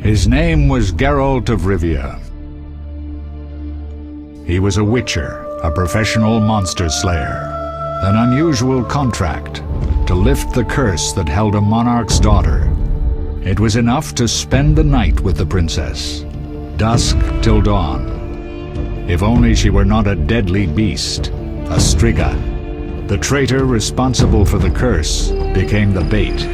His name was Geralt of Rivia. He was a witcher, a professional monster slayer. An unusual contract to lift the curse that held a monarch's daughter. It was enough to spend the night with the princess, dusk till dawn. If only she were not a deadly beast, a striga. The traitor responsible for the curse became the bait.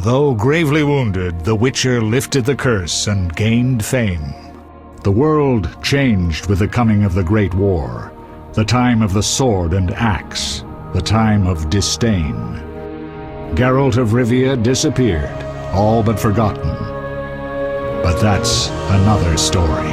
Though gravely wounded, the Witcher lifted the curse and gained fame. The world changed with the coming of the Great War, the time of the sword and axe, the time of disdain. Geralt of Rivia disappeared, all but forgotten. But that's another story.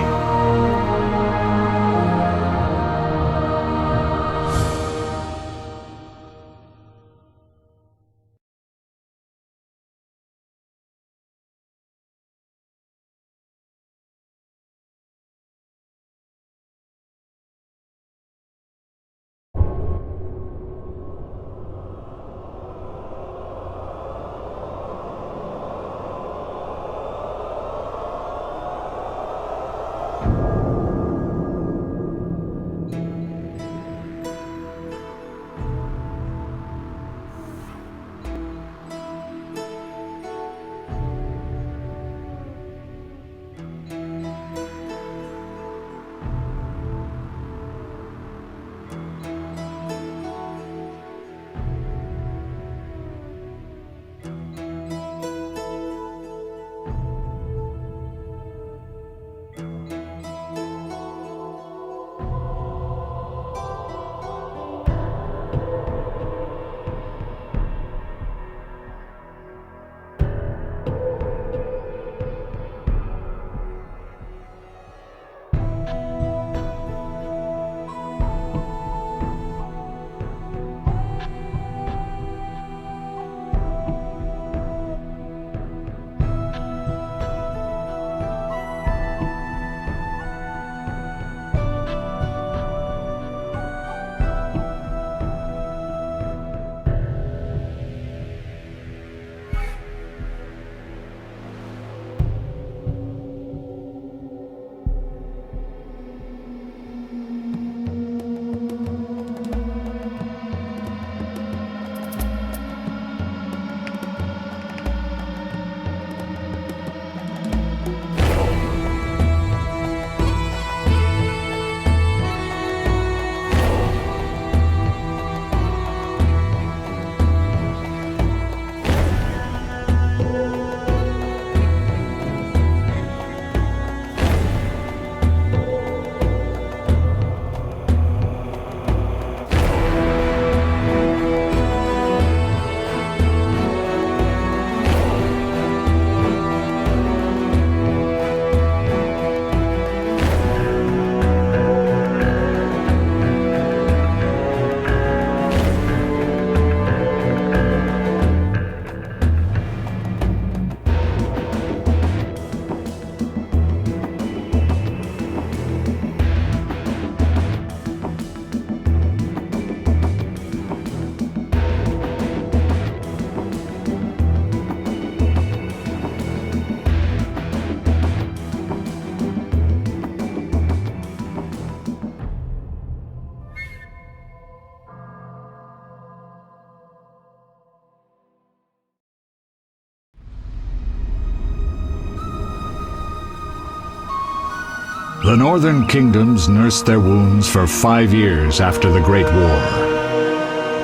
The northern kingdoms nursed their wounds for 5 years after the Great War.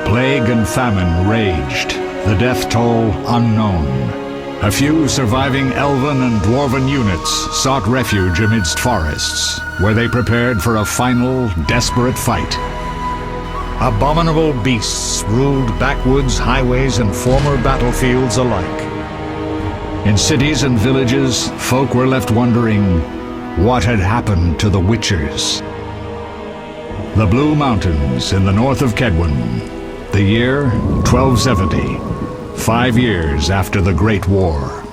Plague and famine raged, the death toll unknown. A few surviving elven and dwarven units sought refuge amidst forests, where they prepared for a final, desperate fight. Abominable beasts ruled backwoods, highways, and former battlefields alike. In cities and villages, folk were left wondering what had happened to the Witchers. The Blue Mountains in the north of Kedwen, the year 1270, 5 years after the Great War.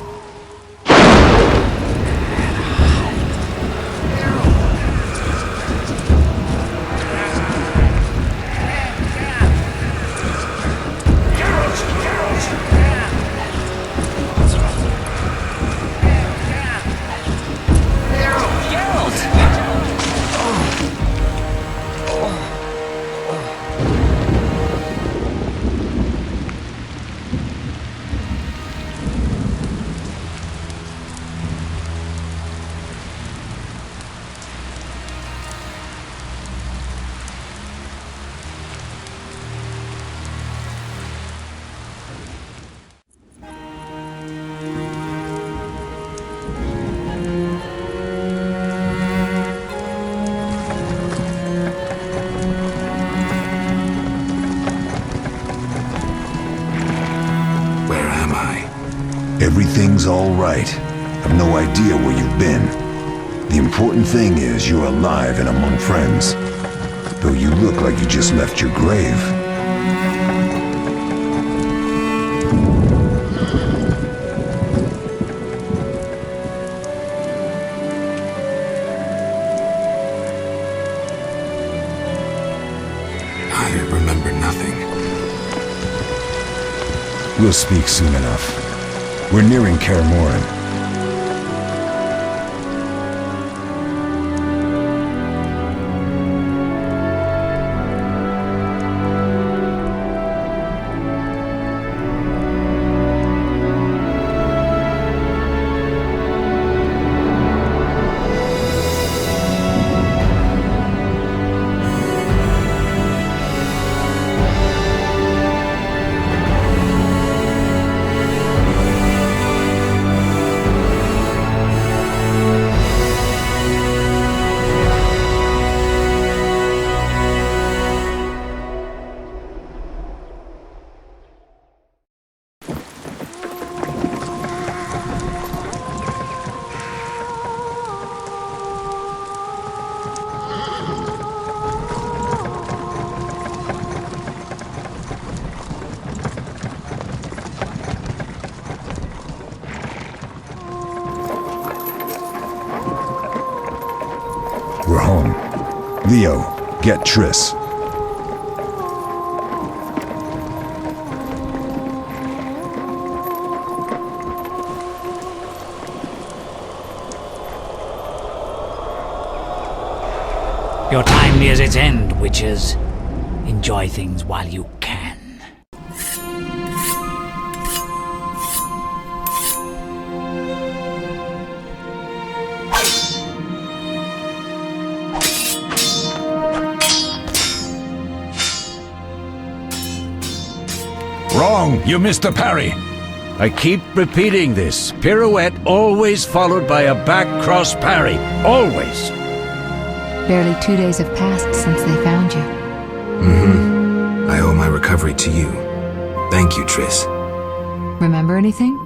Everything's all right. I've no idea where you've been. The important thing is you're alive and among friends. Though you look like you just left your grave. I remember nothing. We'll speak soon enough. We're nearing Kaer Morhen. We're home. Leo, get Triss. Your time nears its end, witches. Enjoy things while you can. Wrong! You missed the parry! I keep repeating this. Pirouette always followed by a back cross parry. Always! Barely 2 days have passed since they found you. I owe my recovery to you. Thank you, Triss. Remember anything?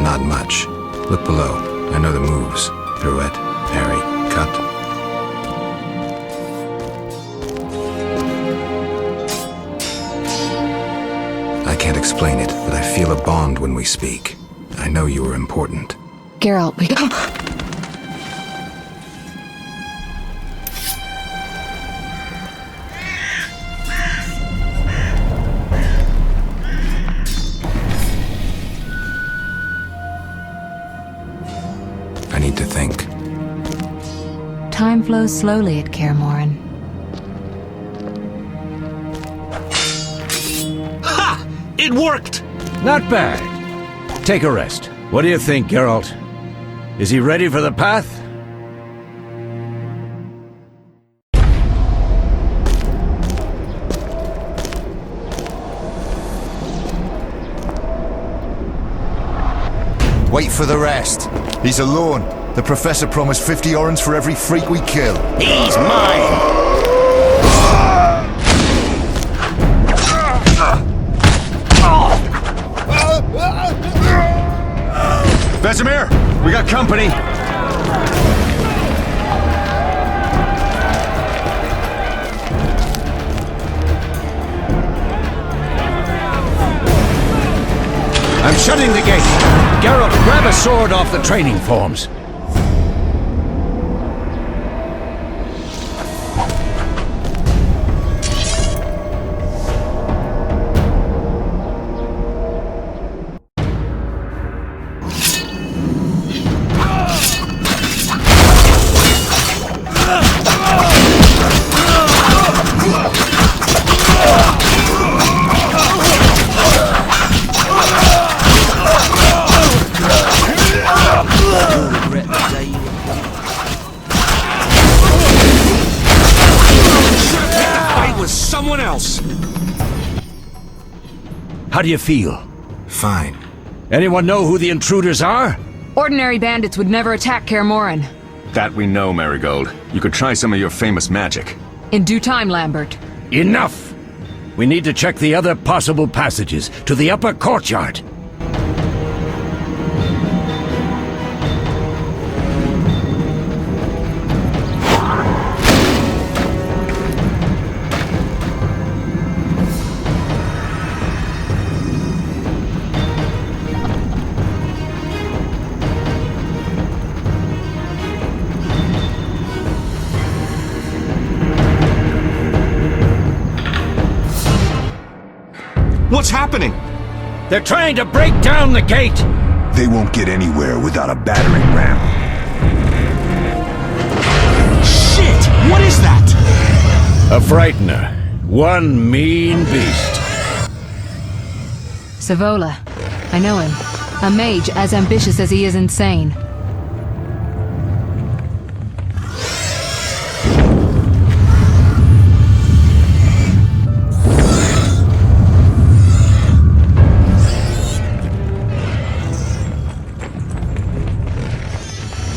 Not much. Look below. I know the moves. Pirouette, parry, cut. I can't explain it, but I feel a bond when we speak. I know you are important. Geralt, we... I need to think. Time flows slowly at Kaer Morhen. Ha! It worked! Not bad. Take a rest. What do you think, Geralt? Is he ready for the path? Wait for the rest. He's alone. The Professor promised 50 orens for every freak we kill. He's mine! Vesemir, we got company. I'm shutting the gate. Geralt, grab a sword off the training forms. Someone else! How do you feel? Fine. Anyone know who the intruders are? Ordinary bandits would never attack Kaer Morhen. That we know, Marigold. You could try some of your famous magic. In due time, Lambert. Enough! We need to check the other possible passages to the upper courtyard. What's happening? They're trying to break down the gate! They won't get anywhere without a battering ram. Shit! What is that? A frightener. One mean beast. Savola. I know him. A mage as ambitious as he is insane.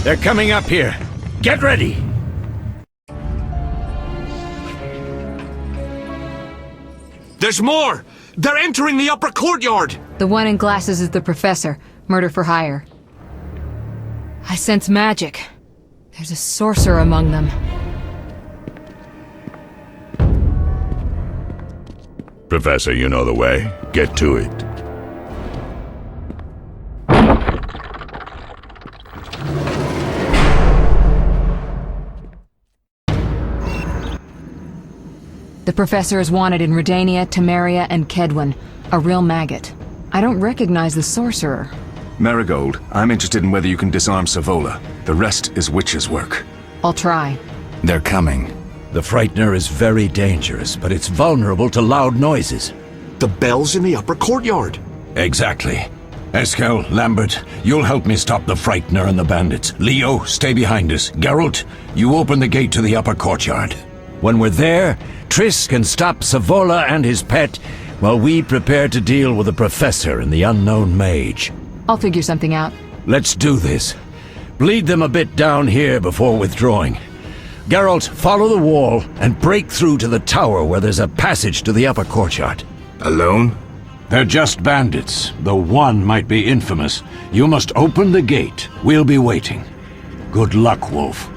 They're coming up here. Get ready! There's more! They're entering the upper courtyard! The one in glasses is the professor. Murder for hire. I sense magic. There's a sorcerer among them. Professor, you know the way. Get to it. The professor is wanted in Redania, Temeria, and Kedwen. A real maggot. I don't recognize the sorcerer. Marigold, I'm interested in whether you can disarm Savola. The rest is witch's work. I'll try. They're coming. The frightener is very dangerous, but it's vulnerable to loud noises. The bell's in the upper courtyard. Exactly. Eskel, Lambert, you'll help me stop the frightener and the bandits. Leo, stay behind us. Geralt, you open the gate to the upper courtyard. When we're there, Triss can stop Savola and his pet, while we prepare to deal with the professor and the unknown mage. I'll figure something out. Let's do this. Bleed them a bit down here before withdrawing. Geralt, follow the wall and break through to the tower where there's a passage to the upper courtyard. Alone? They're just bandits, though one might be infamous. You must open the gate. We'll be waiting. Good luck, Wolf.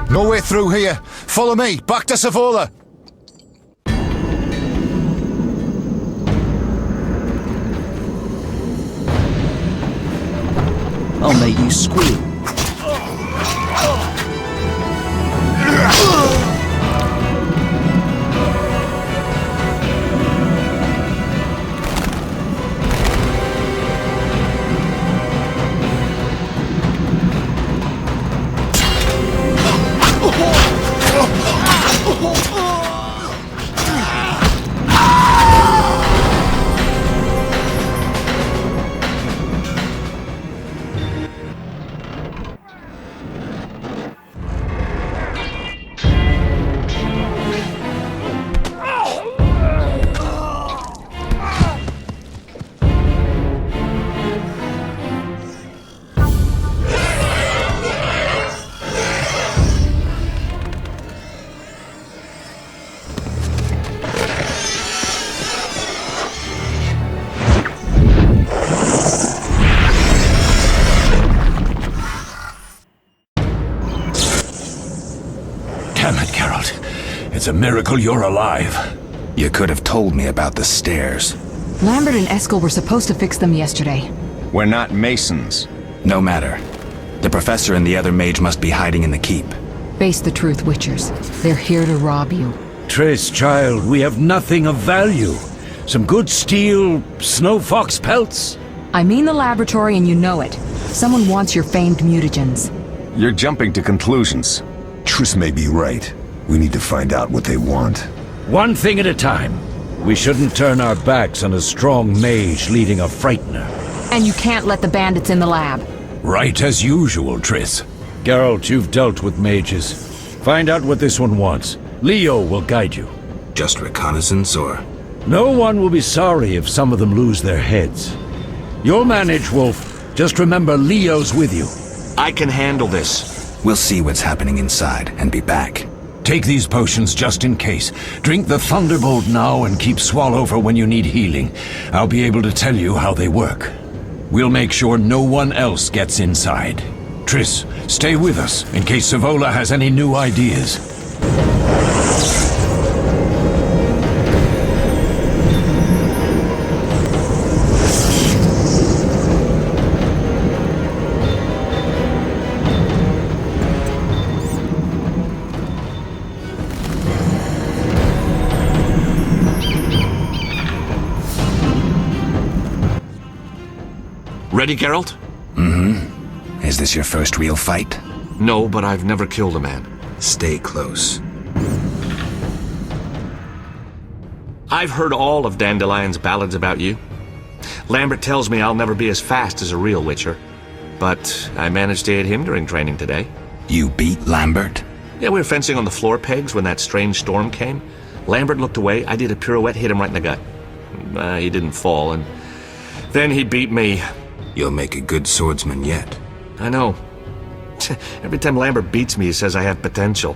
No way through here. Follow me. Back to Savola. I'll make you squeal. It's a miracle you're alive. You could have told me about the stairs. Lambert and Eskel were supposed to fix them yesterday. We're not masons. No matter. The professor and the other mage must be hiding in the keep. Face the truth, Witchers. They're here to rob you. Triss, child, we have nothing of value. Some good steel, snow fox pelts. I mean the laboratory and you know it. Someone wants your famed mutagens. You're jumping to conclusions. Triss may be right. We need to find out what they want. One thing at a time. We shouldn't turn our backs on a strong mage leading a frightener. And you can't let the bandits in the lab. Right as usual, Triss. Geralt, you've dealt with mages. Find out what this one wants. Leo will guide you. Just reconnaissance, or...? No one will be sorry if some of them lose their heads. You'll manage, Wolf. Just remember Leo's with you. I can handle this. We'll see what's happening inside and be back. Take these potions just in case. Drink the Thunderbolt now and keep Swallover when you need healing. I'll be able to tell you how they work. We'll make sure no one else gets inside. Triss, stay with us in case Savola has any new ideas. Ready, Geralt? Mm-hmm. Is this your first real fight? No, but I've never killed a man. Stay close. I've heard all of Dandelion's ballads about you. Lambert tells me I'll never be as fast as a real Witcher. But I managed to hit him during training today. You beat Lambert? Yeah, we were fencing on the floor pegs when that strange storm came. Lambert looked away, I did a pirouette, hit him right in the gut. He didn't fall, and then he beat me. You'll make a good swordsman yet. I know. Every time Lambert beats me, he says I have potential.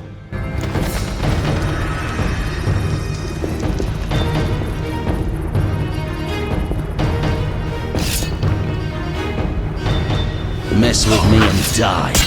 Mess with me and die.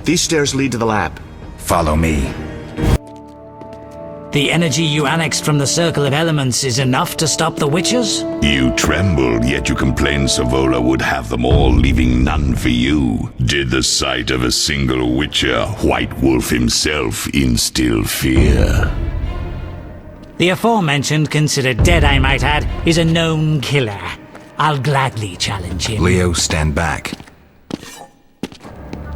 These stairs lead to the lab. Follow me. The energy you annexed from the Circle of Elements is enough to stop the Witchers? You trembled, yet you complained Savola would have them all, leaving none for you. Did the sight of a single Witcher, White Wolf himself, instill fear? The aforementioned, considered dead I might add, is a known killer. I'll gladly challenge him. Leo, stand back.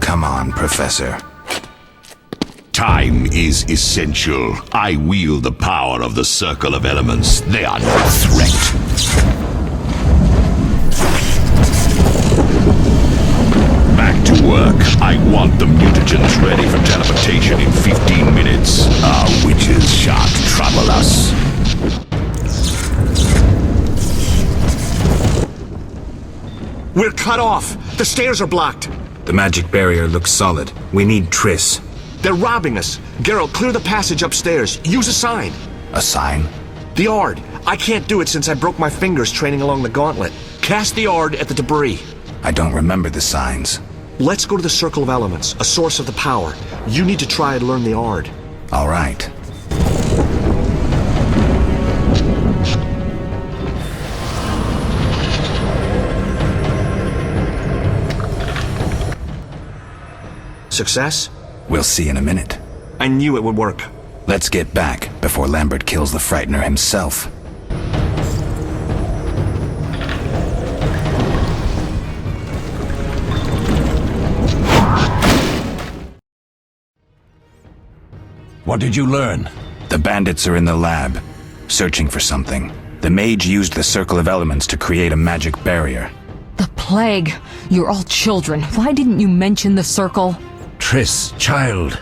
Come on, Professor. Time is essential. I wield the power of the Circle of Elements. They are no threat. Back to work. I want the mutagens ready for teleportation in 15 minutes. Our witches shan't trouble us. We're cut off! The stairs are blocked! The magic barrier looks solid. We need Triss. They're robbing us! Geralt, clear the passage upstairs. Use a sign. A sign? The Ard. I can't do it since I broke my fingers training along the gauntlet. Cast the Ard at the debris. I don't remember the signs. Let's go to the Circle of Elements, a source of the power. You need to try and learn the Ard. All right. Success? We'll see in a minute. I knew it would work. Let's get back before Lambert kills the Frightener himself. What did you learn? The bandits are in the lab, searching for something. The mage used the circle of elements to create a magic barrier. The plague! You're all children. Why didn't you mention the circle? Triss, child.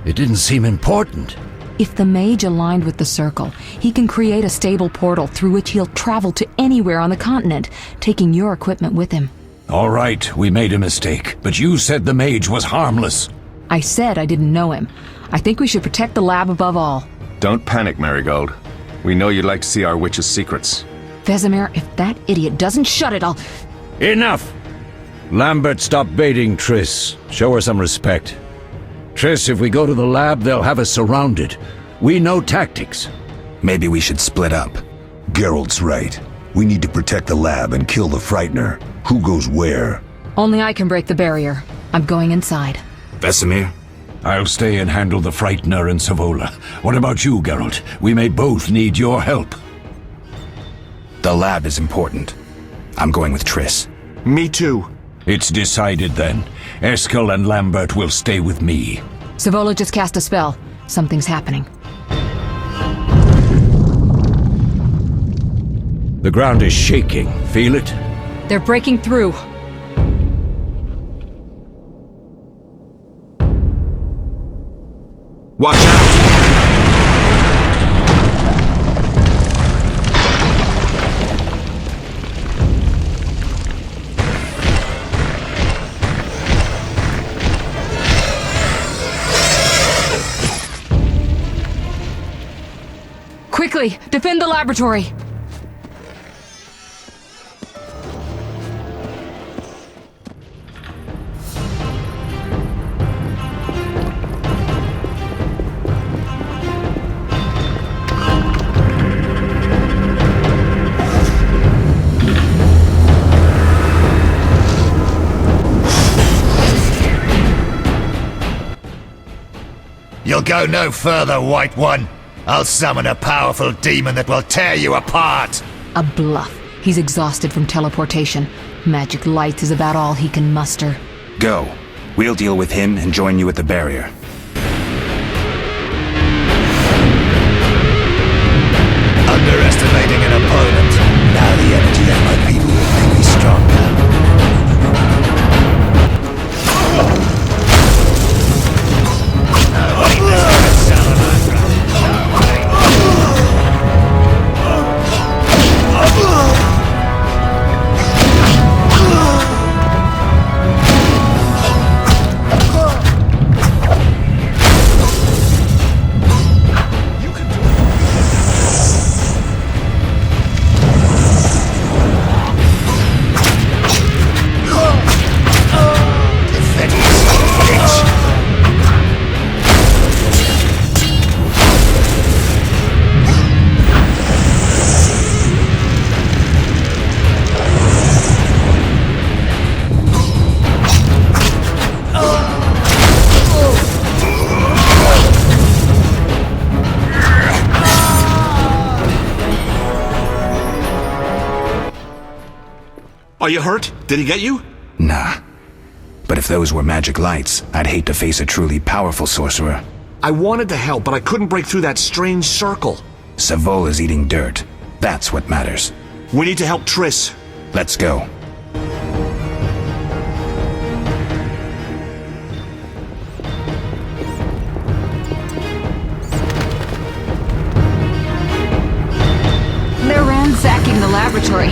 It didn't seem important. If the mage aligned with the circle, he can create a stable portal through which he'll travel to anywhere on the continent, taking your equipment with him. All right, we made a mistake, but you said the mage was harmless. I said I didn't know him. I think we should protect the lab above all. Don't panic, Marigold. We know you'd like to see our witch's secrets. Vesemir, if that idiot doesn't shut it, I'll... Enough! Lambert, stop baiting Triss. Show her some respect. Triss, if we go to the lab, they'll have us surrounded. We know tactics. Maybe we should split up. Geralt's right. We need to protect the lab and kill the Frightener. Who goes where? Only I can break the barrier. I'm going inside. Vesemir? I'll stay and handle the Frightener and Savola. What about you, Geralt? We may both need your help. The lab is important. I'm going with Triss. Me too. It's decided then. Eskel and Lambert will stay with me. Savola just cast a spell. Something's happening. The ground is shaking. Feel it? They're breaking through. Watch out! Quickly, defend the laboratory! You'll go no further, White One. I'll summon a powerful demon that will tear you apart. A bluff. He's exhausted from teleportation. Magic light is about all he can muster. Go. We'll deal with him and join you at the barrier. Underestimating an opponent. Now the energy of my people will make me stronger. Are you hurt? Did he get you? Nah. But if those were magic lights, I'd hate to face a truly powerful sorcerer. I wanted to help, but I couldn't break through that strange circle. Savola's eating dirt. That's what matters. We need to help Triss. Let's go. They're ransacking the laboratory.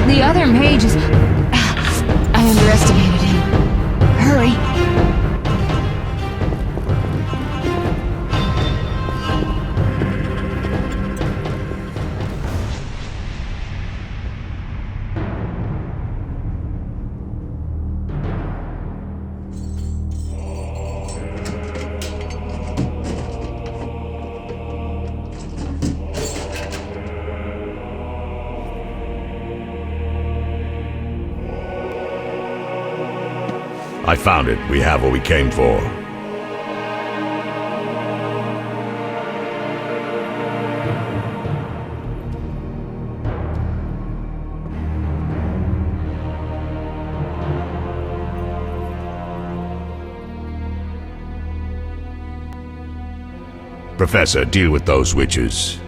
The other mage is... I underestimated him. Hurry. I found it. We have what we came for. Professor, deal with those witches.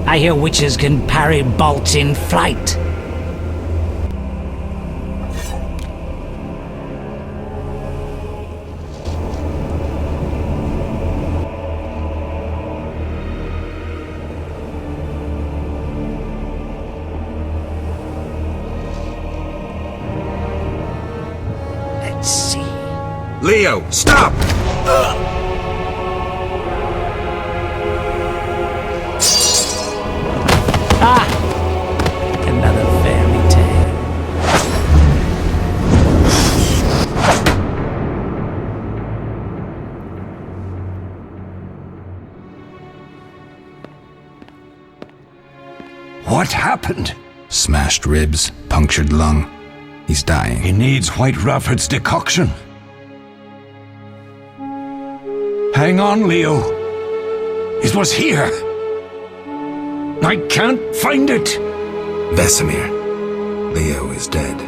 I hear witches can parry bolts in flight. Let's see. Leo, stop! Another fairy tale. What happened? Smashed ribs, punctured lung. He's dying. He needs White Rafford's decoction. Hang on, Leo. It was here. I can't find it. Vesemir. Leo is dead.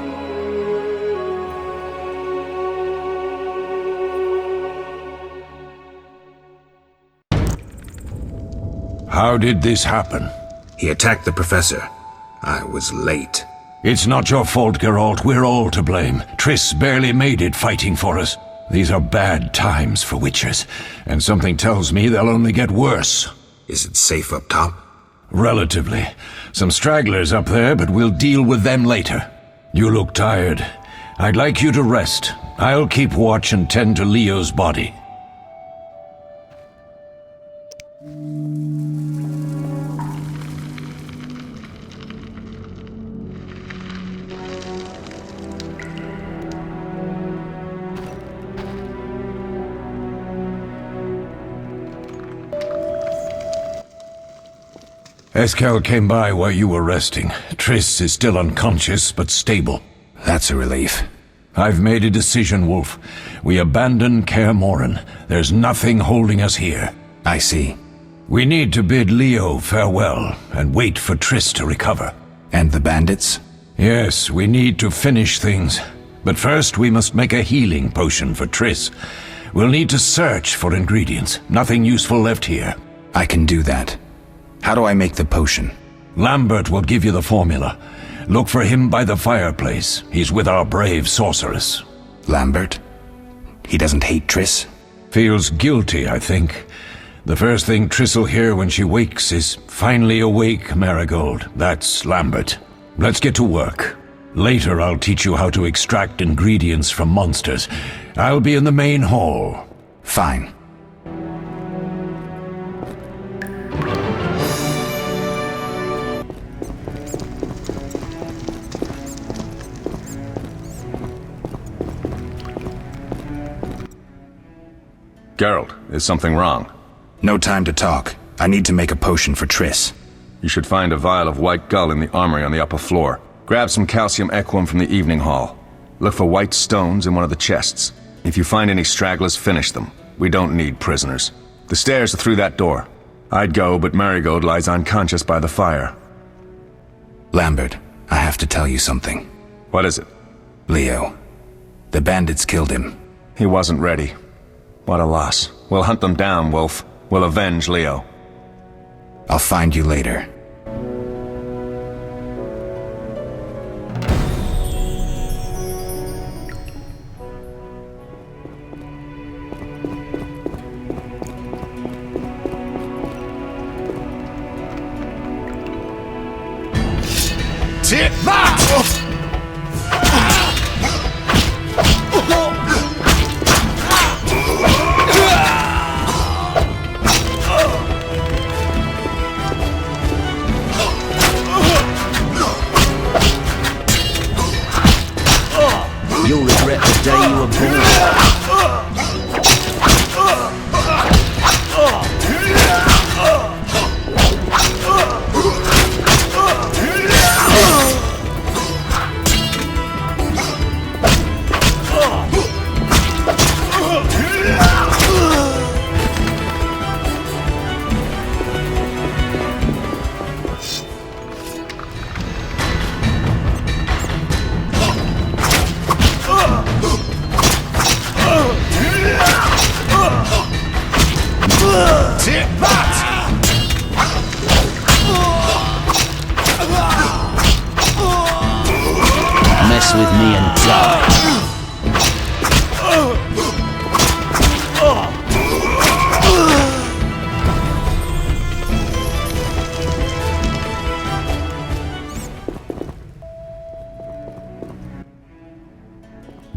How did this happen? He attacked the professor. I was late. It's not your fault, Geralt. We're all to blame. Triss barely made it fighting for us. These are bad times for witchers, and something tells me they'll only get worse. Is it safe up top? Relatively. Some stragglers up there, but we'll deal with them later. You look tired. I'd like you to rest. I'll keep watch and tend to Leo's body. Eskel came by while you were resting. Triss is still unconscious, but stable. That's a relief. I've made a decision, Wolf. We abandon Kaer Morhen. There's nothing holding us here. I see. We need to bid Leo farewell and wait for Triss to recover. And the bandits? Yes, we need to finish things. But first we must make a healing potion for Triss. We'll need to search for ingredients. Nothing useful left here. I can do that. How do I make the potion? Lambert will give you the formula. Look for him by the fireplace. He's with our brave sorceress. Lambert? He doesn't hate Triss? Feels guilty, I think. The first thing Triss'll hear when she wakes is, "Finally awake, Marigold." That's Lambert. Let's get to work. Later I'll teach you how to extract ingredients from monsters. I'll be in the main hall. Fine. Geralt, is something wrong? No time to talk. I need to make a potion for Triss. You should find a vial of white gull in the armory on the upper floor. Grab some calcium equum from the evening hall. Look for white stones in one of the chests. If you find any stragglers, finish them. We don't need prisoners. The stairs are through that door. I'd go, but Marigold lies unconscious by the fire. Lambert, I have to tell you something. What is it? Leo. The bandits killed him. He wasn't ready. What a loss. We'll hunt them down, Wolf. We'll avenge Leo. I'll find you later. Tip that! You'll regret the day you were born.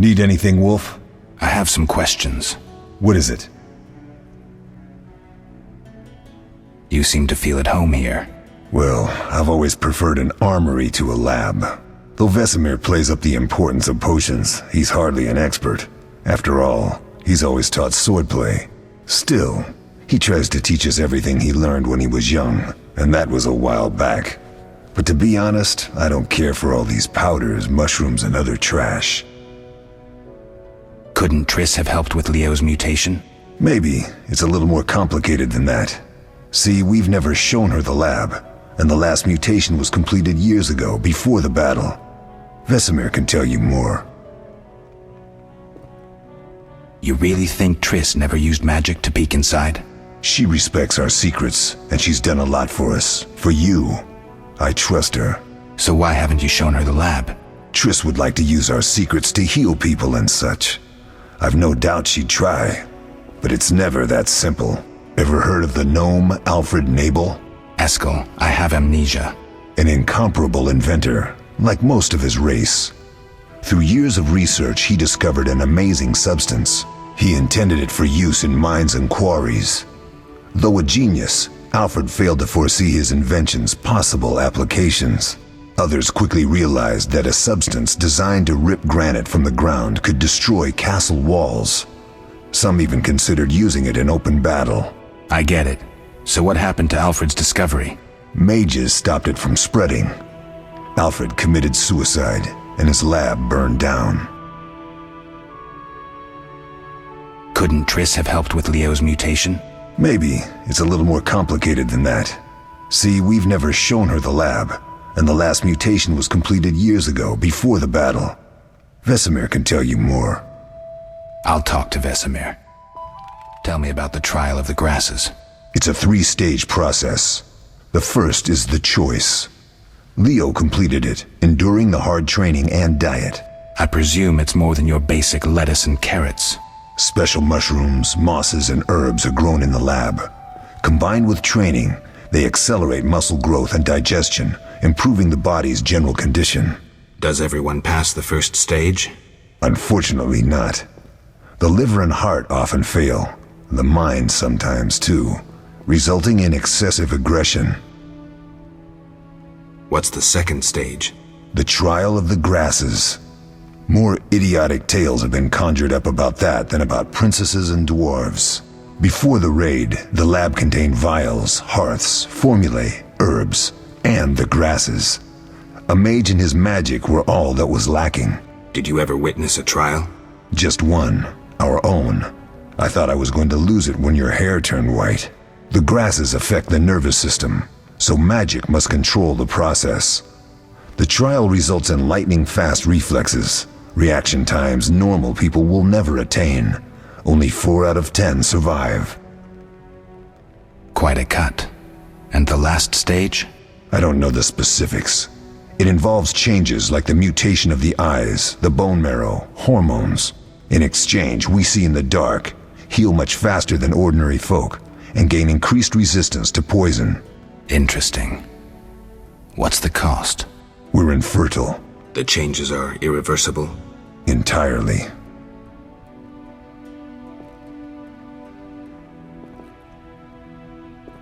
Need anything, Wolf? I have some questions. What is it? You seem to feel at home here. Well, I've always preferred an armory to a lab. Though Vesemir plays up the importance of potions, he's hardly an expert. After all, he's always taught swordplay. Still, he tries to teach us everything he learned when he was young, and that was a while back. But to be honest, I don't care for all these powders, mushrooms, and other trash. Couldn't Triss have helped with Leo's mutation? Maybe. It's a little more complicated than that. See, we've never shown her the lab, and the last mutation was completed years ago, before the battle. Vesemir can tell you more. You really think Triss never used magic to peek inside? She respects our secrets, and she's done a lot for us. For you. I trust her. So why haven't you shown her the lab? Triss would like to use our secrets to heal people and such. I've no doubt she'd try, but it's never that simple. Ever heard of the gnome Alfred Nabel? Eskel, I have amnesia. An incomparable inventor, like most of his race. Through years of research, he discovered an amazing substance. He intended it for use in mines and quarries. Though a genius, Alfred failed to foresee his invention's possible applications. Others quickly realized that a substance designed to rip granite from the ground could destroy castle walls. Some even considered using it in open battle. I get it. So what happened to Alfred's discovery? Mages stopped it from spreading. Alfred committed suicide, and his lab burned down. Couldn't Triss have helped with Leo's mutation? Maybe. It's a little more complicated than that. See, we've never shown her the lab, and the last mutation was completed years ago, before the battle. Vesemir can tell you more. I'll talk to Vesemir. Tell me about the trial of the grasses. It's a 3-stage process. The first is the choice. Leo completed it, enduring the hard training and diet. I presume it's more than your basic lettuce and carrots. Special mushrooms, mosses, and herbs are grown in the lab. Combined with training, they accelerate muscle growth and digestion, improving the body's general condition. Does everyone pass the first stage? Unfortunately not. The liver and heart often fail, the mind sometimes too, resulting in excessive aggression. What's the second stage? The trial of the grasses. More idiotic tales have been conjured up about that than about princesses and dwarves. Before the raid, the lab contained vials, hearths, formulae, herbs, and the grasses. A mage and his magic were all that was lacking. Did you ever witness a trial? Just one, our own. I thought I was going to lose it when your hair turned white. The grasses affect the nervous system, so magic must control the process. The trial results in lightning-fast reflexes, reaction times normal people will never attain. Only 4 out of 10 survive. Quite a cut. And the last stage? I don't know the specifics. It involves changes like the mutation of the eyes, the bone marrow, hormones. In exchange, we see in the dark, heal much faster than ordinary folk, and gain increased resistance to poison. Interesting. What's the cost? We're infertile. The changes are irreversible? Entirely.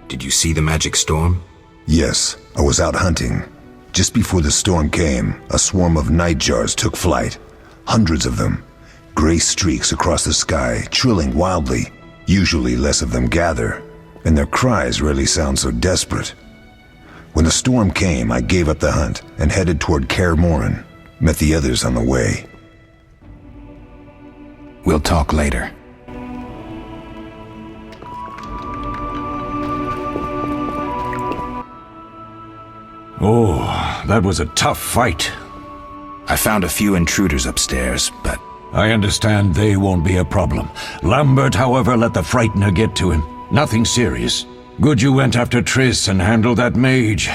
Did you see the magic storm? Yes, I was out hunting. Just before the storm came, a swarm of nightjars took flight. Hundreds of them. Gray streaks across the sky, trilling wildly. Usually less of them gather, and their cries rarely sound so desperate. When the storm came, I gave up the hunt and headed toward Kaer Morhen. Met the others on the way. We'll talk later. Oh, that was a tough fight. I found a few intruders upstairs, but... I understand they won't be a problem. Lambert, however, let the Frightener get to him. Nothing serious. Good you went after Triss and handled that mage.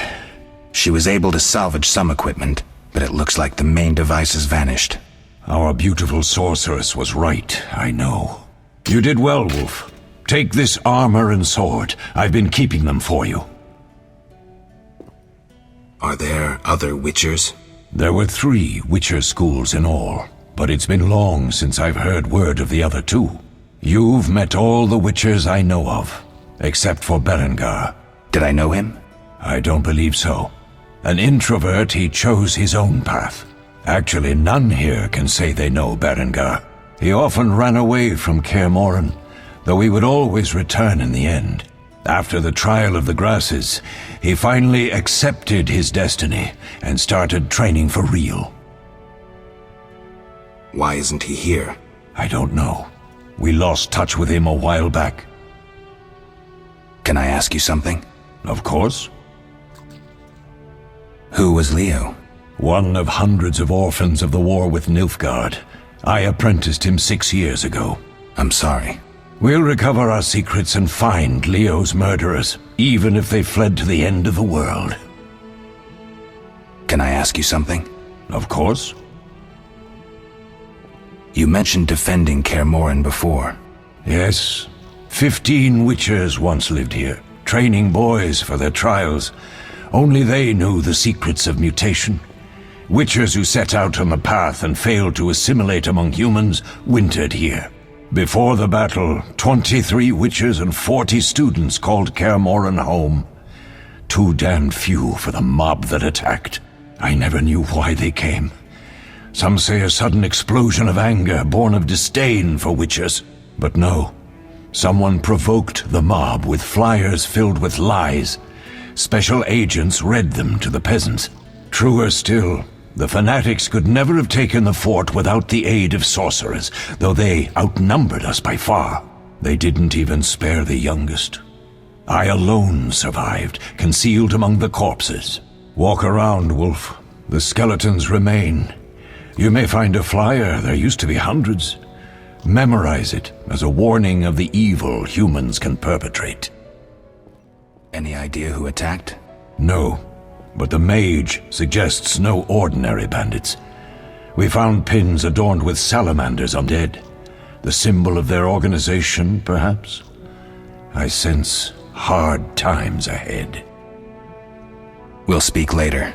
She was able to salvage some equipment, but it looks like the main device has vanished. Our beautiful sorceress was right, I know. You did well, Wolf. Take this armor and sword. I've been keeping them for you. Are there other Witchers? There were 3 Witcher schools in all. but it's been long since I've heard word of the other two. You've met all the Witchers I know of, except for Berengar. Did I know him? I don't believe so. An introvert, he chose his own path. Actually, none here can say they know Berengar. He often ran away from Kaer Morhen, though he would always return in the end. After the trial of the grasses, he finally accepted his destiny and started training for real. Why isn't he here? I don't know. We lost touch with him a while back. Can I ask you something? Of course. Who was Leo? One of hundreds of orphans of the war with Nilfgaard. I apprenticed him 6 years ago. I'm sorry. We'll recover our secrets and find Leo's murderers, even if they fled to the end of the world. Can I ask you something? Of course. You mentioned defending Kaer Morhen before. Yes. 15 Witchers once lived here, training boys for their trials. Only they knew the secrets of mutation. Witchers who set out on the path and failed to assimilate among humans wintered here. Before the battle, 23 Witchers and 40 students called Kaer Morhen home. Too damned few for the mob that attacked. I never knew why they came. Some say a sudden explosion of anger born of disdain for Witchers. But no. Someone provoked the mob with flyers filled with lies. Special agents read them to the peasants. Truer still, the fanatics could never have taken the fort without the aid of sorcerers, though they outnumbered us by far. They didn't even spare the youngest. I alone survived, concealed among the corpses. Walk around, Wolf. The skeletons remain. You may find a flyer, there used to be hundreds. Memorize it as a warning of the evil humans can perpetrate. Any idea who attacked? No. But the mage suggests no ordinary bandits. We found pins adorned with salamanders undead. The symbol of their organization, perhaps? I sense hard times ahead. We'll speak later.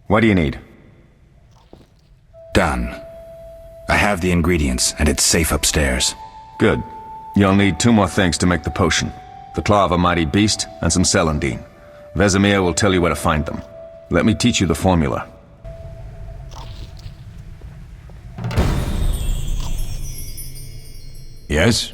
What do you need? Done. I have the ingredients, and it's safe upstairs. Good. You'll need 2 more things to make the potion. The claw of a mighty beast, and some celandine. Vesemir will tell you where to find them. Let me teach you the formula. Yes?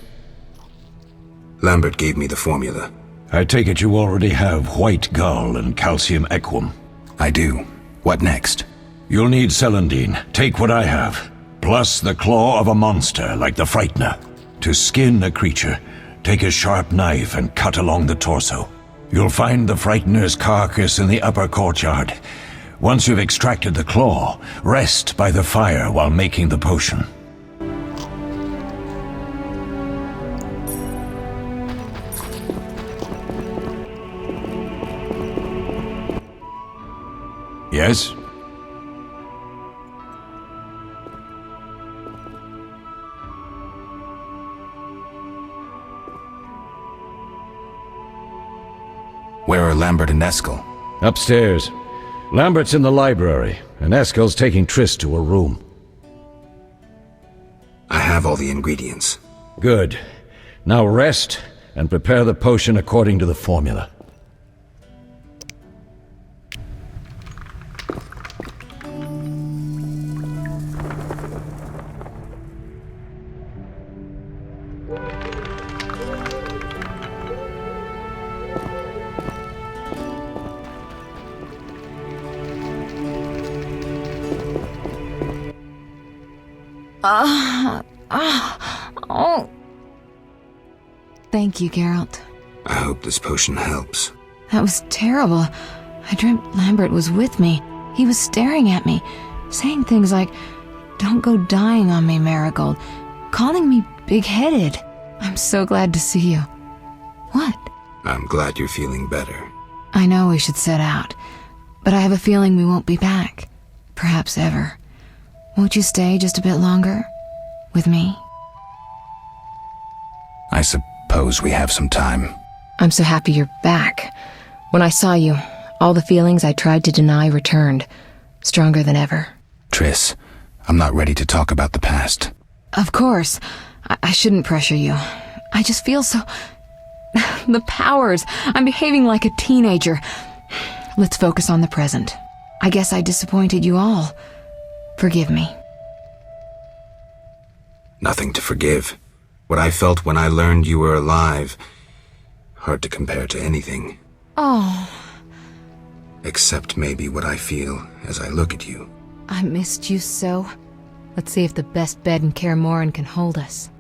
Lambert gave me the formula. I take it you already have white gall and calcium equum. I do. What next? You'll need celandine. Take what I have. Plus the claw of a monster, like the Frightener. To skin a creature, take a sharp knife and cut along the torso. You'll find the Frightener's carcass in the upper courtyard. Once you've extracted the claw, rest by the fire while making the potion. Yes? Where are Lambert and Eskel? Upstairs. Lambert's in the library, and Eskel's taking Triss to her room. I have all the ingredients. Good. Now rest, and prepare the potion according to the formula. Oh. Thank you, Geralt. I hope this potion helps. That was terrible. I dreamt Lambert was with me. He was staring at me, saying things like, "Don't go dying on me, Marigold," calling me big-headed. I'm so glad to see you. What? I'm glad you're feeling better. I know we should set out, but I have a feeling we won't be back. Perhaps ever. Won't you stay just a bit longer? With me? I suppose we have some time. I'm so happy you're back. When I saw you, all the feelings I tried to deny returned, stronger than ever. Triss, I'm not ready to talk about the past. Of course. I shouldn't pressure you. I just feel so... The powers. I'm behaving like a teenager. Let's focus on the present. I guess I disappointed you all. Forgive me. Nothing to forgive. What I felt when I learned you were alive... hard to compare to anything. Oh. Except maybe what I feel as I look at you. I missed you so. Let's see if the best bed in Kaer Morhen can hold us.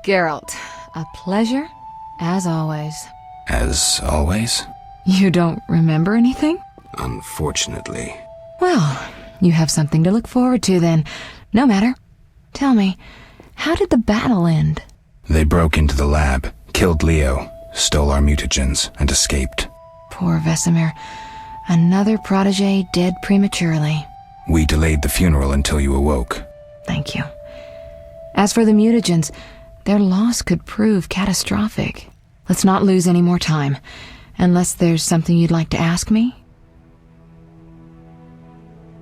Geralt, a pleasure, as always. As always? You don't remember anything? Unfortunately. Well, you have something to look forward to then. No matter. Tell me, how did the battle end? They broke into the lab, killed Leo, stole our mutagens, and escaped. Poor Vesemir. Another protege dead prematurely. We delayed the funeral until you awoke. Thank you. As for the mutagens, their loss could prove catastrophic. Let's not lose any more time. Unless there's something you'd like to ask me?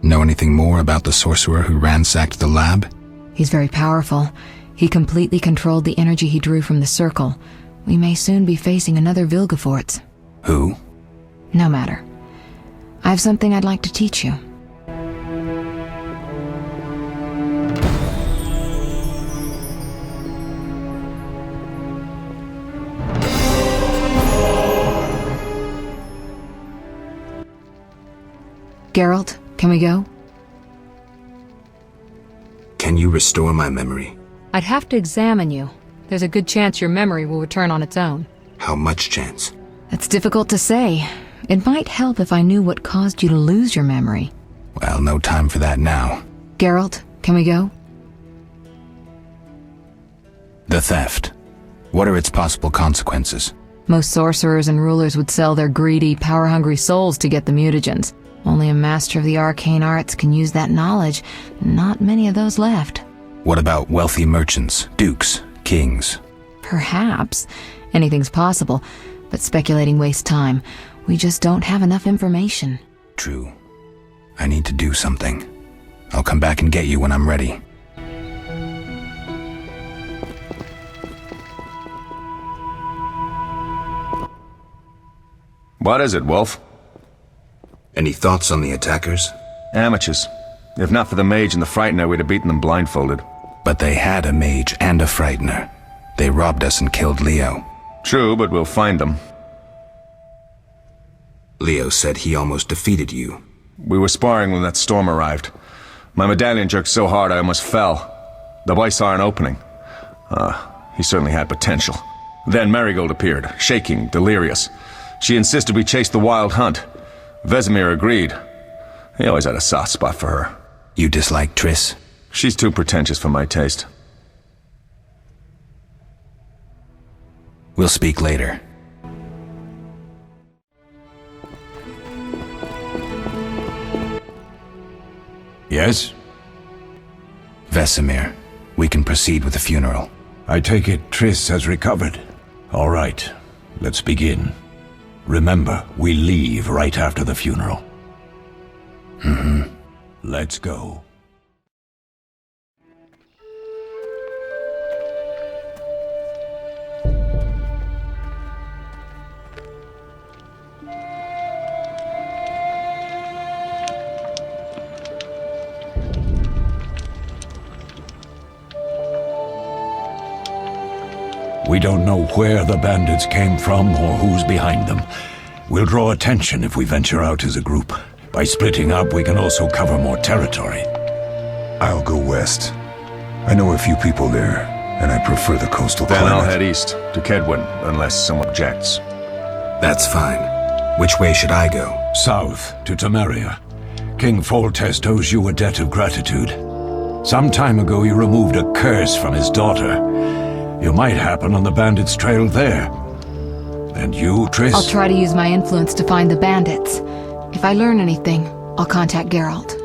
Know anything more about the sorcerer who ransacked the lab? He's very powerful. He completely controlled the energy he drew from the circle. We may soon be facing another Vilgefortz. Who? No matter. I have something I'd like to teach you. Geralt, can we go? Can you restore my memory? I'd have to examine you. There's a good chance your memory will return on its own. How much chance? That's difficult to say. It might help if I knew what caused you to lose your memory. Well, no time for that now. Geralt, can we go? The theft. What are its possible consequences? Most sorcerers and rulers would sell their greedy, power-hungry souls to get the mutagens. Only a master of the arcane arts can use that knowledge. Not many of those left. What about wealthy merchants, dukes, kings? Perhaps. Anything's possible, but speculating wastes time. We just don't have enough information. True. I need to do something. I'll come back and get you when I'm ready. What is it, Wolf? Any thoughts on the attackers? Amateurs. If not for the mage and the frightener, we'd have beaten them blindfolded. But they had a mage and a frightener. They robbed us and killed Leo. True, but we'll find them. Leo said he almost defeated you. We were sparring when that storm arrived. My medallion jerked so hard I almost fell. The boy saw an opening. He certainly had potential. Then Marigold appeared, shaking, delirious. She insisted we chase the wild hunt. Vesemir agreed. He always had a soft spot for her. You dislike Triss? She's too pretentious for my taste. We'll speak later. Yes? Vesemir, we can proceed with the funeral. I take it Triss has recovered. All right, let's begin. Remember, we leave right after the funeral. Let's go. We don't know where the bandits came from or who's behind them. We'll draw attention if we venture out as a group. By splitting up, we can also cover more territory. I'll go west. I know a few people there, and I prefer the coastal Then climate. I'll head east, to Kedwin, unless someone objects. That's fine. Which way should I go? South, to Temeria. King Foltest owes you a debt of gratitude. Some time ago you removed a curse from his daughter. You might happen on the bandits' trail there. And you, Triss? I'll try to use my influence to find the bandits. If I learn anything, I'll contact Geralt.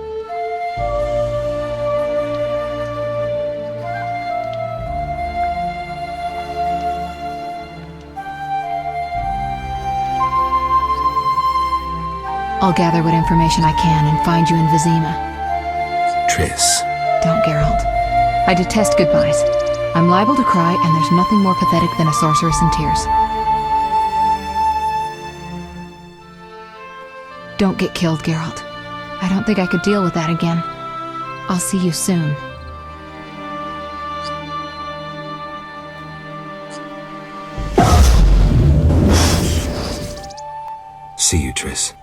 I'll gather what information I can and find you in Vizima. Triss. Don't, Geralt. I detest goodbyes. I'm liable to cry, and there's nothing more pathetic than a sorceress in tears. Don't get killed, Geralt. I don't think I could deal with that again. I'll see you soon. See you, Triss.